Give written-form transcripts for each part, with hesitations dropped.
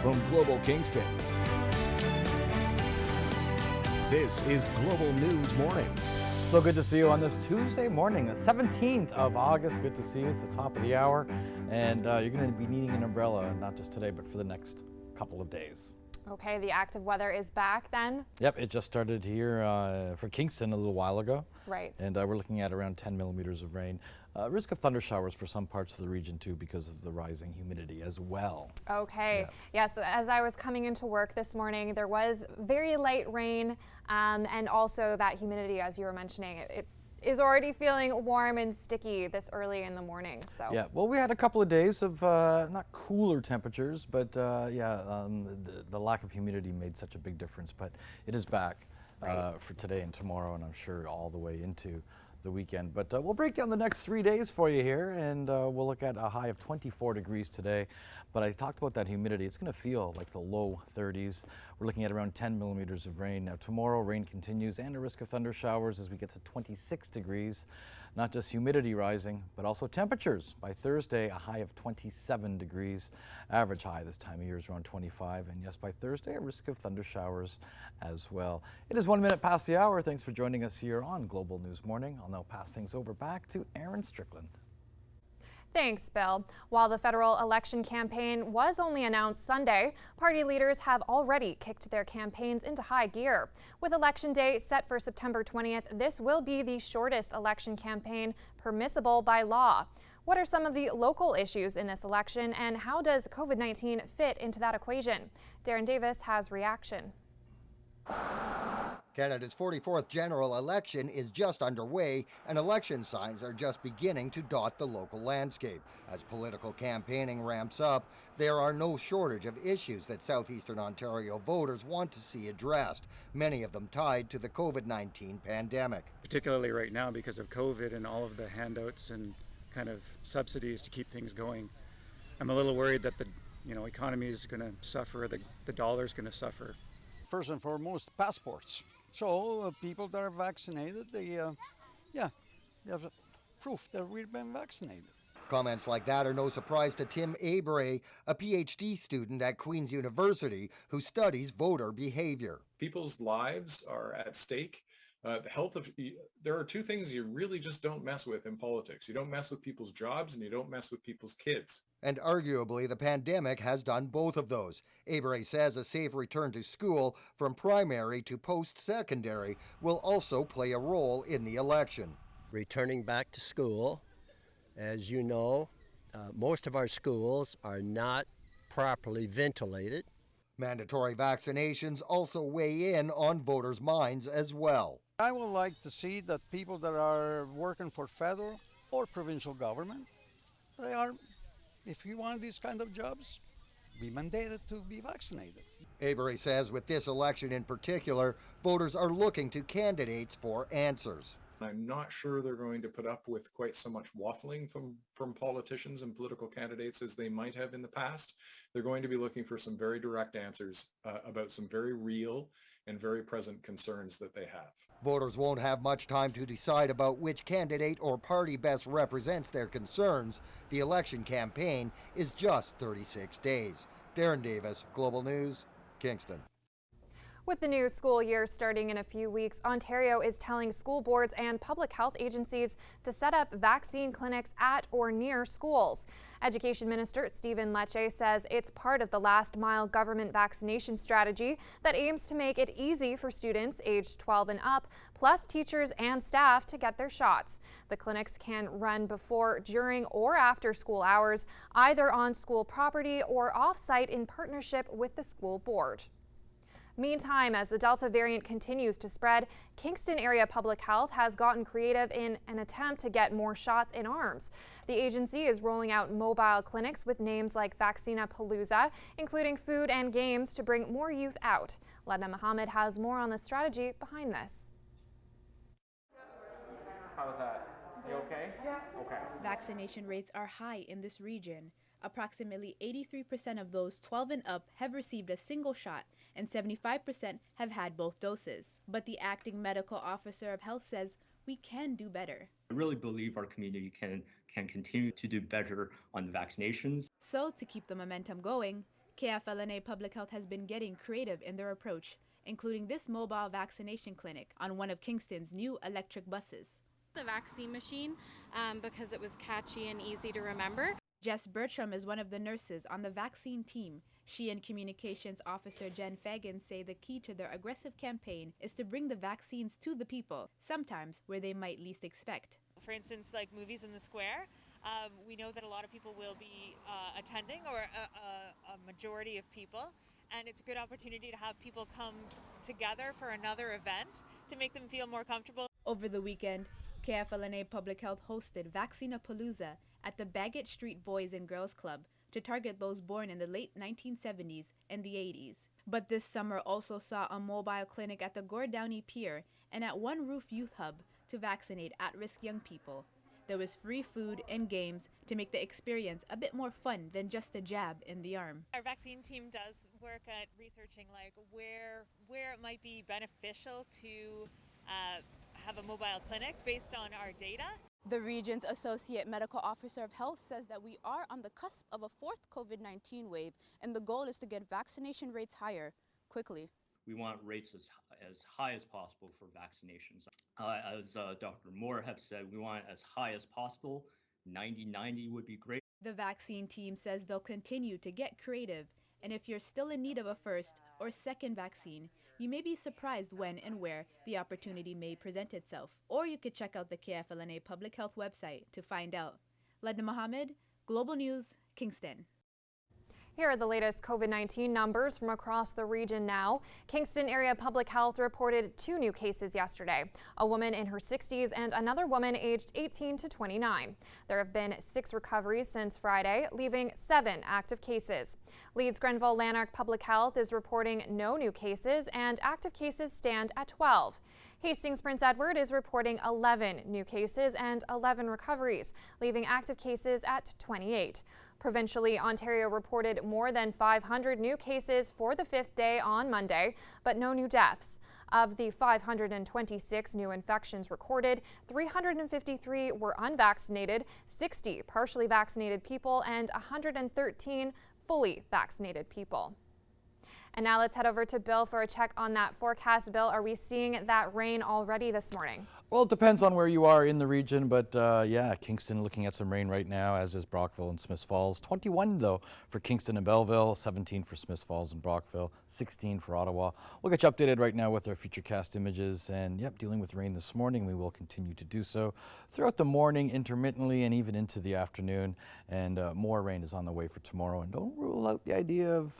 from Global Kingston. This is Global News Morning. So good to see you on this Tuesday morning, the 17th of August. Good to see you. It's the top of the hour, and you're going to be needing an umbrella, not just today, but for the next couple of days. Okay, the active weather is back then? Yep, it just started here for Kingston a little while ago. Right. And we're looking at around 10 millimeters of rain. Risk of thunder showers for some parts of the region too because of the rising humidity as well. Okay, yeah, so as I was coming into work this morning, there was very light rain and also that humidity, as you were mentioning. It is already feeling warm and sticky this early in the morning. So yeah, well, we had a couple of days of not cooler temperatures, but the lack of humidity made such a big difference. But it is back for today and tomorrow, and I'm sure all the way into the weekend. But we'll break down the next 3 days for you here, and we'll look at a high of 24 degrees today. But I talked about that humidity. It's going to feel like the low 30s. We're looking at around 10 millimeters of rain. Now tomorrow, rain continues and a risk of thunder showers as we get to 26 degrees. Not just humidity rising, but also temperatures. By Thursday, a high of 27 degrees. Average high this time of year is around 25. And yes, by Thursday, a risk of thunder showers as well. It is 1 minute past the hour. Thanks for joining us here on Global News Morning. I'll now pass things over back to Aaron Strickland. thanks, Bill. While the federal election campaign was only announced Sunday, party leaders have already kicked their campaigns into high gear. With Election Day set for September 20th, this will be the shortest election campaign permissible by law. What are some of the local issues in this election, and how does COVID-19 fit into that equation? Darren Davis has reaction. Canada's 44th general election is just underway, and election signs are just beginning to dot the local landscape. As political campaigning ramps up, there are no shortage of issues that southeastern Ontario voters want to see addressed, many of them tied to the COVID-19 pandemic. Particularly right now because of COVID and all of the handouts and kind of subsidies to keep things going. I'm a little worried that the economy is going to suffer, the dollar is going to suffer. First and foremost, passports. So people that are vaccinated, they have proof that we've been vaccinated. Comments like that are no surprise to Tim Abrey, a PhD student at Queen's University who studies voter behavior. People's lives are at stake. There are two things you really just don't mess with in politics. You don't mess with people's jobs and you don't mess with people's kids. And arguably, the pandemic has done both of those. Abrey says a safe return to school from primary to post-secondary will also play a role in the election. Returning back to school, as you know, most of our schools are not properly ventilated. Mandatory vaccinations also weigh in on voters' minds as well. I would like to see that people that are working for federal or provincial government, if you want these kind of jobs, be mandated to be vaccinated. Abrey says with this election in particular, voters are looking to candidates for answers. I'm not sure they're going to put up with quite so much waffling from politicians and political candidates as they might have in the past. They're going to be looking for some very direct answers about some very real and very present concerns that they have. Voters won't have much time to decide about which candidate or party best represents their concerns. The election campaign is just 36 days. Darren Davis, Global News, Kingston. With the new school year starting in a few weeks, Ontario is telling school boards and public health agencies to set up vaccine clinics at or near schools. Education Minister Stephen Lecce says it's part of the last mile government vaccination strategy that aims to make it easy for students aged 12 and up, plus teachers and staff to get their shots. The clinics can run before, during, or after school hours, either on school property or off-site in partnership with the school board. Meantime, as the Delta variant continues to spread, Kingston Area Public Health has gotten creative in an attempt to get more shots in arms. The agency is rolling out mobile clinics with names like Vaccina Palooza, including food and games to bring more youth out. Ledna Mohammed has more on the strategy behind this. How's that? You okay? Yeah. Okay. Vaccination rates are high in this region. Approximately 83% of those 12 and up have received a single shot, and 75% have had both doses. But the acting medical officer of health says we can do better. I really believe our community can continue to do better on the vaccinations. So to keep the momentum going, KFLNA Public Health has been getting creative in their approach, including this mobile vaccination clinic on one of Kingston's new electric buses. The vaccine machine because it was catchy and easy to remember. Jess Bertram is one of the nurses on the vaccine team. She and Communications Officer Jen Fagan say the key to their aggressive campaign is to bring the vaccines to the people, sometimes where they might least expect. For instance, like movies in the square, we know that a lot of people will be attending, or a majority of people, and it's a good opportunity to have people come together for another event to make them feel more comfortable. Over the weekend, KFLNA Public Health hosted Vaccinapalooza at the Baggett Street Boys and Girls Club to target those born in the late 1970s and the 80s. But this summer also saw a mobile clinic at the Gore Downey Pier and at One Roof Youth Hub to vaccinate at-risk young people. There was free food and games to make the experience a bit more fun than just a jab in the arm. Our vaccine team does work at researching like where it might be beneficial to have a mobile clinic based on our data. The region's Associate Medical Officer of Health says that we are on the cusp of a fourth COVID-19 wave, and the goal is to get vaccination rates higher quickly. We want rates as high as possible for vaccinations. As Dr. Moore have said, we want it as high as possible. 90-90 would be great. The vaccine team says they'll continue to get creative, and if you're still in need of a first or second vaccine, you may be surprised when and where the opportunity may present itself. Or you could check out the KFLNA Public Health website to find out. Ledna Mohammed, Global News, Kingston. Here are the latest COVID-19 numbers from across the region now. Kingston Area Public Health reported 2 new cases yesterday, a woman in her 60s and another woman aged 18 to 29. There have been 6 recoveries since Friday, leaving 7 active cases. Leeds Grenville Lanark Public Health is reporting no new cases and active cases stand at 12. Hastings Prince Edward is reporting 11 new cases and 11 recoveries, leaving active cases at 28. Provincially, Ontario reported more than 500 new cases for the 5th day on Monday, but no new deaths. Of the 526 new infections recorded, 353 were unvaccinated, 60 partially vaccinated people, and 113 fully vaccinated people. And now let's head over to Bill for a check on that forecast. Bill, are we seeing that rain already this morning? Well, it depends on where you are in the region, but yeah, Kingston looking at some rain right now, as is Brockville and Smiths Falls. 21 though for Kingston and Belleville, 17 for Smiths Falls and Brockville, 16 for Ottawa. We'll get you updated right now with our Futurecast images, and yep, dealing with rain this morning. We will continue to do so throughout the morning, intermittently, and even into the afternoon. And more rain is on the way for tomorrow, and don't rule out the idea of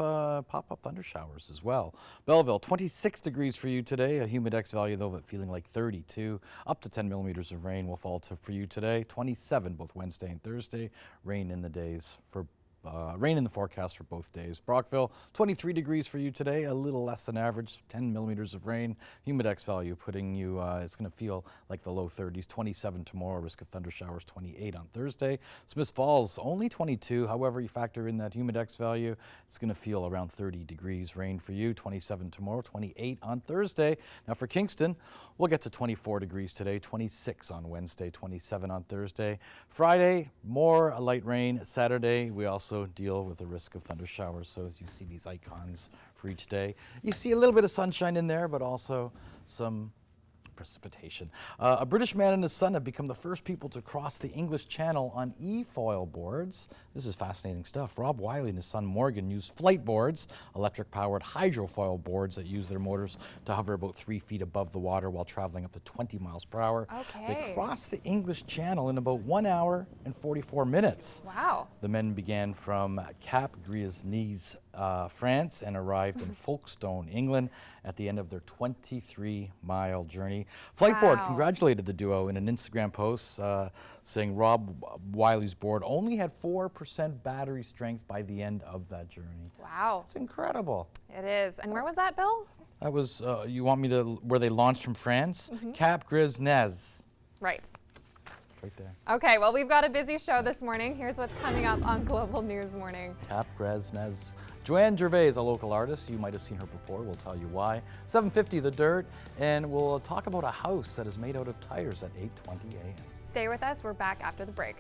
pop-up thunder showers as well. Belleville, 26 degrees for you today, a humidex value though of feeling like 32. Up to 10 millimeters of rain will fall for you today. 27 both Wednesday and Thursday. Rain in the forecast for both days. Brockville, 23 degrees for you today, a little less than average, 10 millimeters of rain. Humidex value putting you, it's going to feel like the low 30s. 27 tomorrow, risk of thunder showers, 28 on Thursday. Smiths Falls, only 22. However, you factor in that humidex value, it's going to feel around 30 degrees. Rain for you, 27 tomorrow, 28 on Thursday. Now for Kingston, we'll get to 24 degrees today, 26 on Wednesday, 27 on Thursday. Friday, more light rain. Saturday, we also deal with the risk of thunder showers. So as you see these icons for each day, you see a little bit of sunshine in there, but also some precipitation. A British man and his son have become the first people to cross the English Channel on e-foil boards. This is fascinating stuff. Rob Wiley and his son Morgan use flight boards, electric-powered hydrofoil boards that use their motors to hover about 3 feet above the water while traveling up to 20 miles per hour. Okay. They crossed the English Channel in about 1 hour and 44 minutes. Wow. The men began from Cap Gris-Nez, France, and arrived in Folkestone, England at the end of their 23-mile journey. Flightboard congratulated the duo in an Instagram post saying Rob Wiley's board only had 4% battery strength by the end of that journey. Wow. It's incredible. It is. And where was that, Bill? That was, you want me to, where they launched from France? Cap Gris-Nez. Right. Right there. Okay, well, we've got a busy show this morning. Here's what's coming up on Global News Morning. Cap Gris-Nez. Joanne Gervais, a local artist. You might have seen her before. We'll tell you why. 7:50 The Dirt, and we'll talk about a house that is made out of tires at 8:20 a.m. Stay with us. We're back after the break.